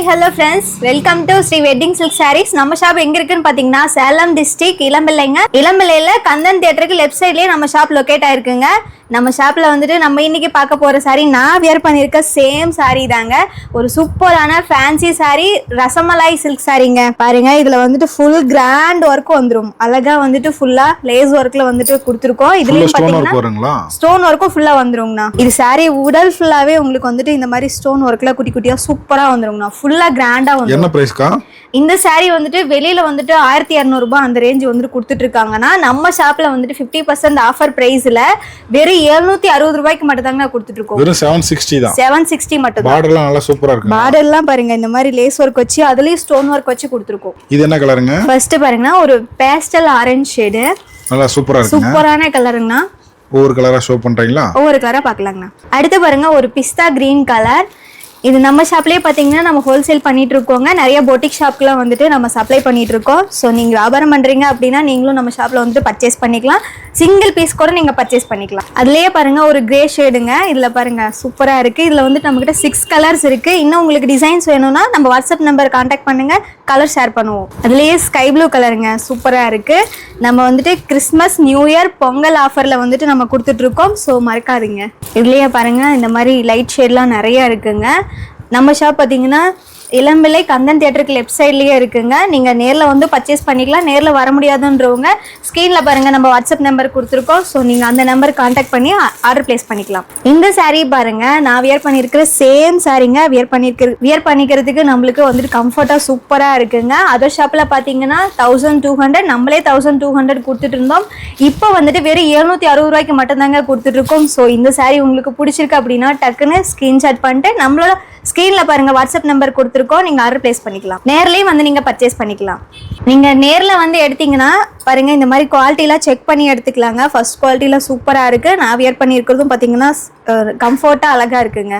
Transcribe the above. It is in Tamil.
hello friends, welcome to Sri Wedding Silk Sarees. நம்ம ஷாப் எங்க இருக்குன்னு பாத்தீங்கன்னா சேலம் டிஸ்ட்ரிக்ட் இளம்பிள்ளைங்க. இளம்பிள்ளையில கந்தன் தியேட்டருக்கு லெஃப்ட் சைட்லயே நம்ம ஷாப் லொகேட் ஆயிருக்குங்க. நம்ம ஷாப்ல வந்துட்டு நம்ம இன்னைக்கு பார்க்க போற சாரி நான் வியர் பண்ணிருக்க சேம் சாரி தாங்க. ஒரு சூப்பரான ஃபேன்சி சாரி ரசமலாய் சில்க் சாரிங்க. பாருங்க இதுல வந்துட்டு ஃபுல் கிராண்ட் ஒர்க் வந்துரும். அழகா வந்துட்டு ஃபுல்லா லேஸ் ஒர்க்ல வந்துட்டு கொடுத்துருக்கோம். இதுலயும் பாத்தீங்கன்னா ஸ்டோன் ஒர்க்கும் ஃபுல்லா வந்துருங்கண்ணா. இது சாரி உடல் ஃபுல்லாவே உங்களுக்கு வந்துட்டு இந்த மாதிரி ஸ்டோன் ஒர்க்ல குட்டி குட்டியா சூப்பரா வந்துருங்கண்ணா. ஃபுல்லா கிராண்டா வந்துரும். என்ன பிரைஸ்க்கா? இந்த சாரி வந்துட்டு வெளியில வந்துட்டு 1200 ரூபாய் அந்த ரேஞ்ச் வந்துட்டு கொடுத்துட்டு இருக்காங்கன்னா நம்ம ஷாப்ல வந்துட்டு 50% ஆஃபர் பிரைஸ்ல வெறும் 760 ரூபாய்க்கு மட்டும் தாங்க கொடுத்துட்டு இருக்கோம். வெறும் 760 தான். 760 மட்டும். பார்டர்லாம் நல்லா சூப்பரா இருக்கு. பார்டர்லாம் பாருங்க இந்த மாதிரி லேஸ் ஒர்க் வச்சு அதுலயும் ஸ்டோன் ஒர்க் வச்சு கொடுத்துருக்கோம். இது என்ன கலருங்க? ஃபர்ஸ்ட் பாருங்கன்னா ஒரு பேஸ்டல் ஆரஞ்சு ஷேடு. நல்லா சூப்பரா இருக்கு. சூப்பரான கலருங்கண்ணா. ஒவ்வொரு கலரா ஷோ பண்றீங்களா? ஒவ்வொரு கலரா பார்க்கலாங்கண்ணா. அடுத்து பாருங்க ஒரு பிஸ்தா கிரீன் கலர். இது நம்ம ஷாப்லேயே பார்த்தீங்கன்னா நம்ம ஹோல்சேல் பண்ணிட்டு இருக்கோங்க. நிறைய பொட்டிக் ஷாப்க்குலாம் வந்துட்டு நம்ம சப்ளை பண்ணிட்டு இருக்கோம். ஸோ நீங்கள் வியாபாரம் பண்ணுறீங்க அப்படின்னா நீங்களும் நம்ம ஷாப்பில் வந்துட்டு பர்ச்சேஸ் பண்ணிக்கலாம். சிங்கிள் பீஸ் கூட நீங்கள் பர்ச்சேஸ் பண்ணிக்கலாம். அதுலேயே பாருங்க ஒரு கிரே ஷேடுங்க. இதில் பாருங்க சூப்பராக இருக்குது. இதில் வந்துட்டு நம்மகிட்ட 6 கலர்ஸ் இருக்குது. இன்னும் உங்களுக்கு டிசைன்ஸ் வேணும்னா நம்ம வாட்ஸ்அப் நம்பர் கான்டாக்ட் பண்ணுங்கள், கலர் ஷேர் பண்ணுவோம். அதுலேயே ஸ்கை ப்ளூ கலருங்க சூப்பராக இருக்குது. நம்ம வந்துட்டு கிறிஸ்மஸ் நியூ இயர் பொங்கல் ஆஃபரில் வந்துட்டு நம்ம கொடுத்துட்ருக்கோம். ஸோ மறக்காதீங்க. இதுலேயே பாருங்கள் இந்த மாதிரி லைட் ஷேட்லாம் நிறையா இருக்குங்க. நம்ம ஷாப் பார்த்தீங்கன்னா இளம்பிள்ளை கந்தன் தியேட்டருக்கு லெஃப்ட் சைட்லேயே இருக்குங்க. நீங்கள் நேரில் வந்து பர்ச்சேஸ் பண்ணிக்கலாம். நேரில் வர முடியாதுன்றவங்க ஸ்க்ரீனில் பாருங்கள் நம்ம வாட்ஸ்அப் நம்பர் கொடுத்துருக்கோம். ஸோ நீங்கள் அந்த நம்பர் கான்டாக்ட் பண்ணி ஆர்டர் ப்ளேஸ் பண்ணிக்கலாம். இந்த சாரீ பாருங்கள் நான் வியர் பண்ணியிருக்கிற சேம் சாரீங்க. வியர் பண்ணிக்கிறதுக்கு நம்மளுக்கு வந்துட்டு கம்ஃபர்ட்டாக சூப்பராக இருக்குங்க. அதர் ஷாப்பில் பார்த்தீங்கன்னா 1200, நம்மளே 1200 கொடுத்துட்டு இருந்தோம். இப்போ வந்துட்டு வெறும் 760 ரூபாய்க்கு மட்டும்தாங்க கொடுத்துட்ருக்கோம். ஸோ இந்த சாரீ உங்களுக்கு பிடிச்சிருக்கு அப்படின்னா டக்குன்னு ஸ்க்ரீன்ஷாட் பண்ணிட்டு நம்மளோட ஸ்க்ரீனில் பாருங்கள் வாட்ஸ்அப் நம்பர் கொடுத்துருக்கோம். நீங்கள் ஆர்டர் ப்ளேஸ் பண்ணிக்கலாம். நேர்லேயும் வந்து நீங்கள் பர்ச்சேஸ் பண்ணிக்கலாம். நீங்கள் நேரில் வந்து எடுத்தீங்கன்னா பாருங்கள் இந்த மாதிரி குவாலிட்டிலாம் செக் பண்ணி எடுத்துக்கலாங்க. ஃபர்ஸ்ட் குவாலிட்டியில் சூப்பராக இருக்குது. நான் வியர் பண்ணியிருக்கிறதும் பார்த்தீங்கன்னா கம்ஃபர்ட்டாக அழகாக இருக்குங்க.